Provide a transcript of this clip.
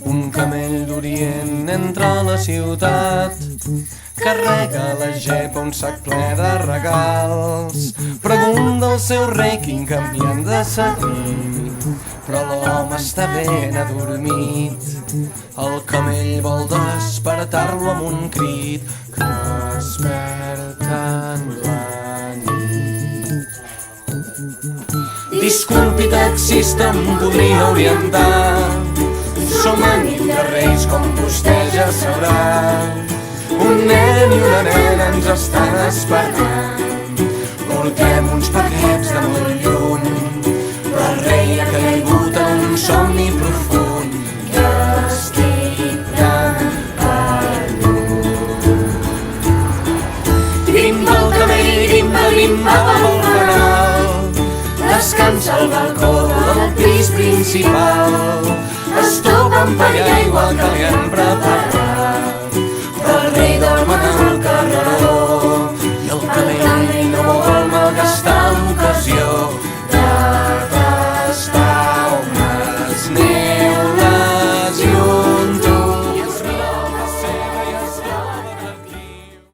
Un camell d'Orient entra a la ciutat, carrega la gepa un sac ple de regals. Pregunta al seu rei quin camí han de seguir, però l'home està ben adormit. El camell vol despertar-lo amb un crit que desperta en la nit. Disculpi taxista, em podria orientar? Som a nit de Reis, com vostè ja sabrà. Un nen i una nena ens estan esperant. Portem uns paquets de molt lluny, però el rei ha caigut en un somni profund. Jo estic tan perdut. Grimpa el camell, grimpa, grimpa pel canal. Descansa al balcó del pis principal.